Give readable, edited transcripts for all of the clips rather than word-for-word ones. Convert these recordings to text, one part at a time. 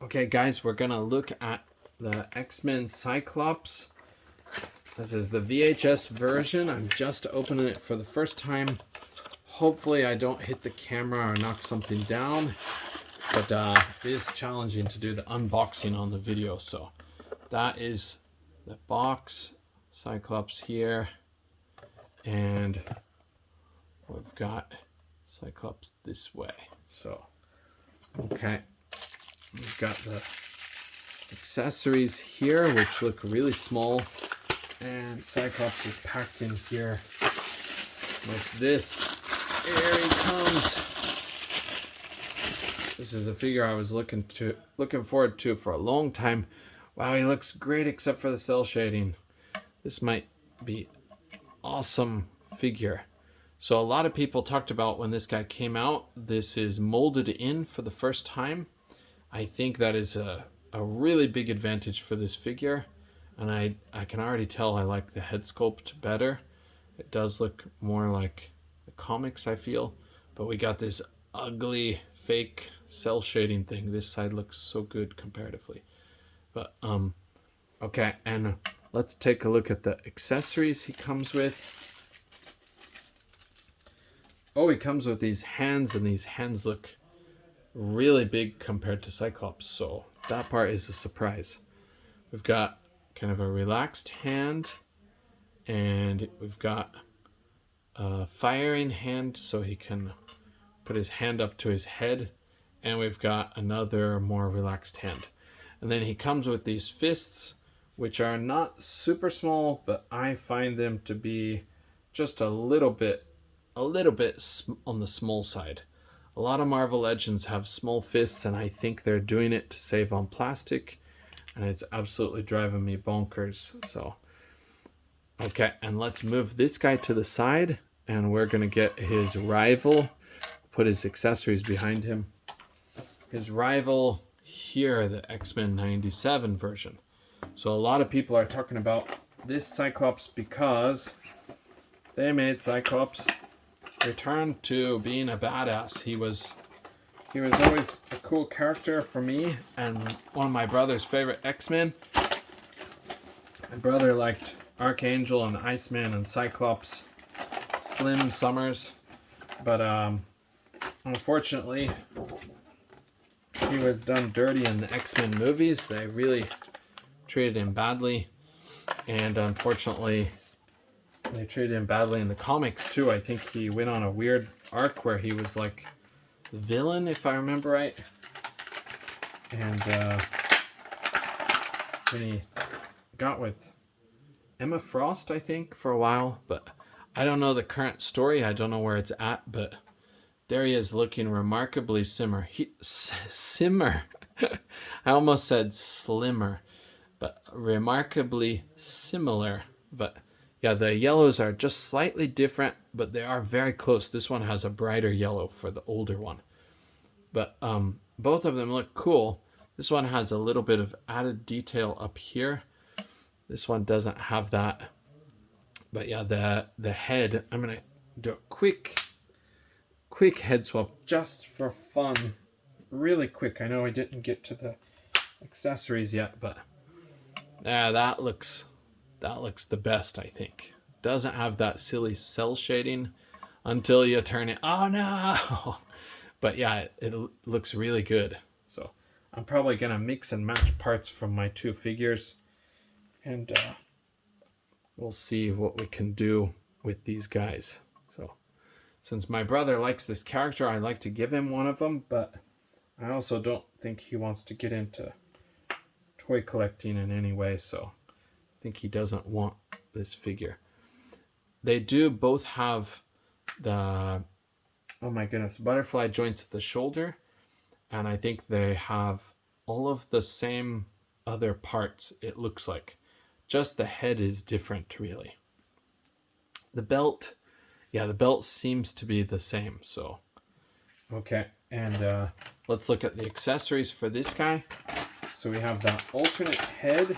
Okay, guys, we're gonna look at the X-Men Cyclops. This is the VHS version. I'm just opening it for the first time. Hopefully I don't hit the camera or knock something down, but it is challenging to do the unboxing on the video. So that is the box, Cyclops here, and we've got Cyclops this way. So, okay, we've got the accessories here, which look really small, and Cyclops is packed in here like this. Here he comes. This is a figure I was looking forward to for a long time. Wow, he looks great except for the cell shading. This might be awesome figure. So a lot of people talked about when this guy came out, this is molded in for the first time. I think that is a really big advantage for this figure, and I can already tell I like the head sculpt better. It does look more like the comics, I feel, but we got this ugly fake cell shading thing. This side looks so good comparatively. But okay, and let's take a look at the accessories he comes with. Oh, he comes with these hands, and these hands look really big compared to Cyclops, so that part is a surprise. We've got kind of a relaxed hand, and we've got a firing hand so he can put his hand up to his head, and we've got another more relaxed hand. And then he comes with these fists, which are not super small, but I find them to be just a little bit on the small side. A lot of Marvel Legends have small fists, and I think they're doing it to save on plastic, and it's absolutely driving me bonkers. So, okay, and let's move this guy to the side, and we're gonna get his rival, put his accessories behind him. His rival here, the X-Men 97 version. So a lot of people are talking about this Cyclops because they made Cyclops return to being a badass. He was always a cool character for me, and one of my brother's favorite X-Men. My brother liked Archangel and Iceman and Cyclops, Slim Summers, but unfortunately he was done dirty in the X-Men movies. They really treated him badly, and unfortunately they treated him badly in the comics too. I think he went on a weird arc where he was like the villain, if I remember right. And then he got with Emma Frost, I think, for a while. But I don't know the current story. I don't know where it's at. But there he is, looking remarkably simmer. Simmer. I almost said slimmer, but remarkably similar. But yeah, the yellows are just slightly different, but they are very close. This one has a brighter yellow for the older one. But both of them look cool. This one has a little bit of added detail up here. This one doesn't have that. But yeah, the head, I'm going to do a quick head swap just for fun. Really quick. I know I didn't get to the accessories yet, but yeah, that looks the best, I think. Doesn't have that silly cell shading until you turn it. Oh no! But yeah, it looks really good. So I'm probably gonna mix and match parts from my two figures, and we'll see what we can do with these guys. So since my brother likes this character, I like to give him one of them, but I also don't think he wants to get into toy collecting in any way, so I think he doesn't want this figure. They do both have the, oh my goodness, butterfly joints at the shoulder, and I think they have all of the same other parts, it looks like. Just the head is different, really. The belt, yeah, the belt seems to be the same, so. Okay, and let's look at the accessories for this guy. So we have that alternate head,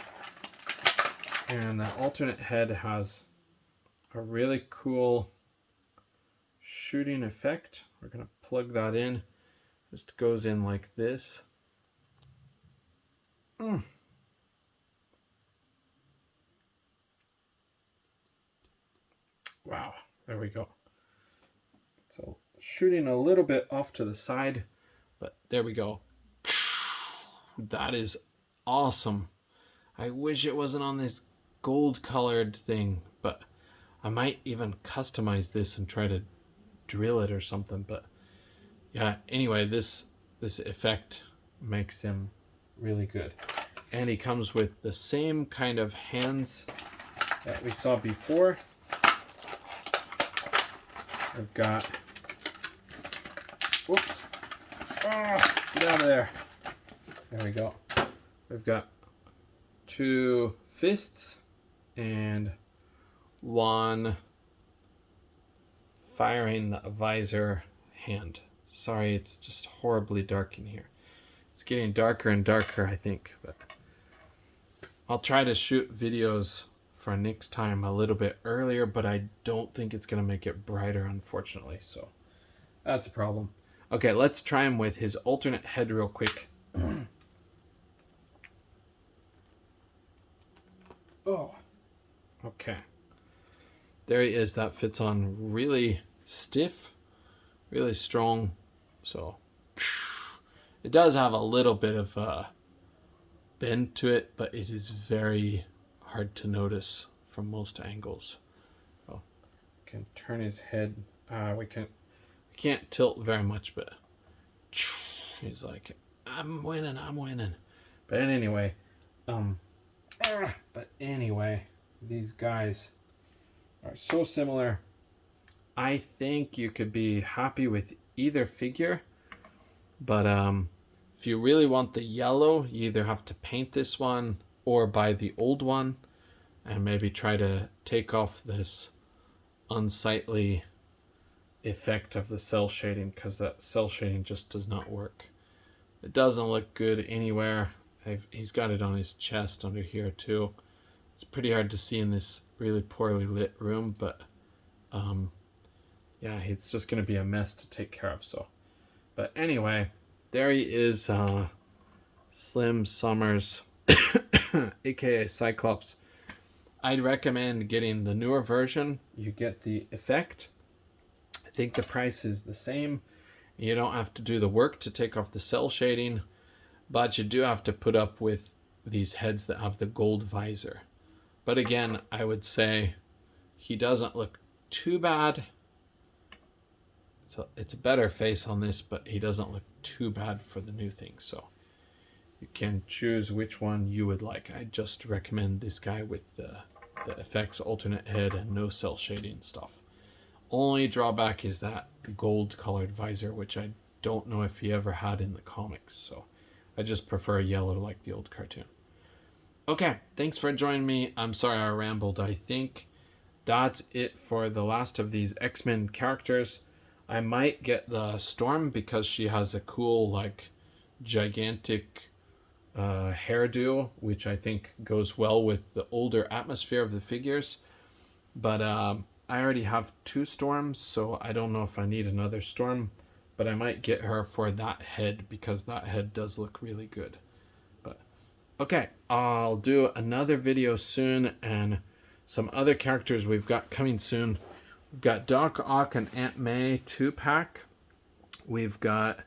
and that alternate head has a really cool shooting effect. We're going to plug that in. Just goes in like this. Mm. Wow, there we go. So shooting a little bit off to the side, but there we go. That is awesome. I wish it wasn't on this gold colored thing, but I might even customize this and try to drill it or something. But yeah, anyway, this effect makes him really good. And he comes with the same kind of hands that we saw before. We've got, whoops, get out of there. There we go. We've got 2 fists and 1 firing the visor hand. Sorry, it's just horribly dark in here. It's getting darker and darker, I think, but I'll try to shoot videos for next time a little bit earlier, but I don't think it's going to make it brighter, unfortunately, so that's a problem. Okay, let's try him with his alternate head real quick. Oh, okay. There he is. That fits on really stiff, really strong. So it does have a little bit of bend to it, but it is very hard to notice from most angles. So can turn his head. We can't tilt very much, but he's like, I'm winning. But anyway, these guys are so similar. I think you could be happy with either figure, but if you really want the yellow, you either have to paint this one or buy the old one and maybe try to take off this unsightly effect of the cell shading, because that cell shading just does not work. It doesn't look good anywhere. He's got it on his chest under here too. It's pretty hard to see in this really poorly lit room, but yeah, it's just going to be a mess to take care of. So, but anyway, there he is, Slim Summers, aka Cyclops. I'd recommend getting the newer version. You get the effect. I think the price is the same. You don't have to do the work to take off the cell shading, but you do have to put up with these heads that have the gold visor. But again, I would say he doesn't look too bad. So it's a better face on this, but he doesn't look too bad for the new thing. So you can choose which one you would like. I just recommend this guy with the effects alternate head and no cell shading stuff. Only drawback is that gold colored visor, which I don't know if he ever had in the comics. So I just prefer yellow like the old cartoon. Okay, thanks for joining me. I'm sorry I rambled. I think that's it for the last of these X-Men characters. I might get the Storm because she has a cool, like, gigantic hairdo, which I think goes well with the older atmosphere of the figures. But I already have 2 Storms, so I don't know if I need another Storm. But I might get her for that head because that head does look really good. But okay, I'll do another video soon, and some other characters we've got coming soon. We've got Doc Ock and Aunt May 2-pack. We've got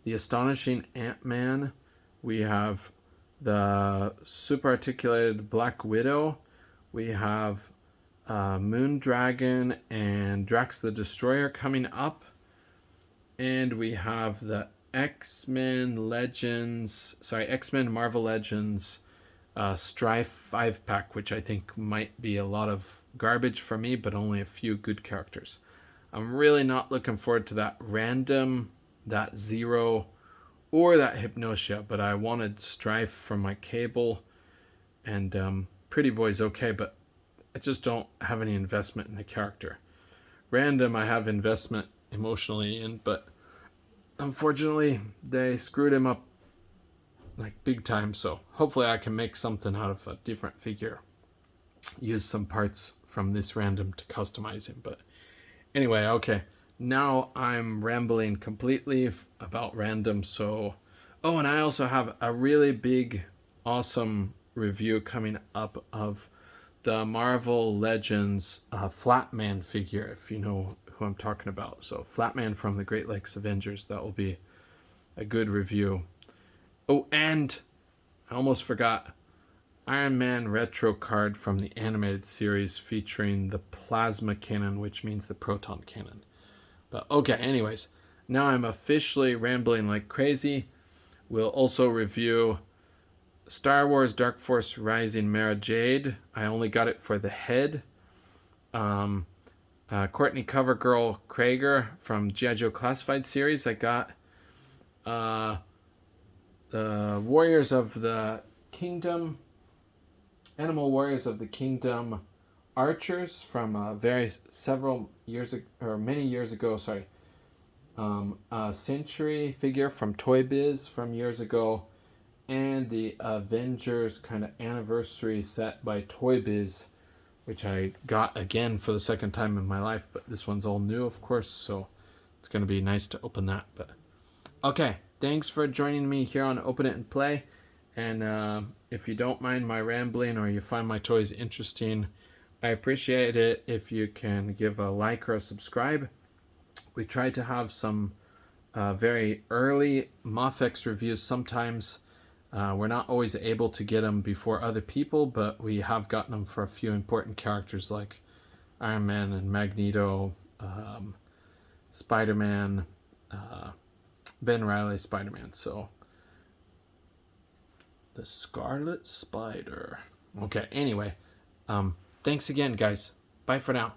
the Astonishing Ant-Man. We have the Super Articulated Black Widow. We have Moondragon and Drax the Destroyer coming up. And we have the X-Men Marvel Legends Strife 5-pack, which I think might be a lot of garbage for me, but only a few good characters. I'm really not looking forward to that Random, that Zero, or that Hypnosia, but I wanted Strife for my Cable, and Pretty Boy's okay, but I just don't have any investment in the character. Random I have investment emotionally in, but unfortunately they screwed him up like big time, so hopefully I can make something out of a different figure. Use some parts from this Random to customize him. But anyway, okay, now I'm rambling completely about Random. So, oh, and I also have a really big awesome review coming up of the Marvel Legends Flatman figure, if you know who I'm talking about. So Flatman from the Great Lakes Avengers, that will be a good review. Oh, and I almost forgot, Iron Man retro card from the animated series featuring the plasma cannon, which means the proton cannon. But okay, anyways, now I'm officially rambling like crazy. We'll also review Star Wars Dark Force Rising Mara Jade. I only got it for the head. Courtney Covergirl Krager from G.I. Joe Classified series. I got the Warriors of the Kingdom, Animal Warriors of the Kingdom Archers from many years ago. Sorry, a Century figure from Toy Biz from years ago, and the Avengers kind of anniversary set by Toy Biz, which I got again for the second time in my life, but this one's all new, of course, so it's going to be nice to open that. But okay, thanks for joining me here on Open It and Play, and if you don't mind my rambling or you find my toys interesting, I appreciate it if you can give a like or a subscribe. We try to have some very early Mofex reviews sometimes. We're not always able to get them before other people, but we have gotten them for a few important characters like Iron Man and Magneto, Spider-Man, Ben Reilly Spider-Man. So, the Scarlet Spider. Okay, anyway, thanks again, guys. Bye for now.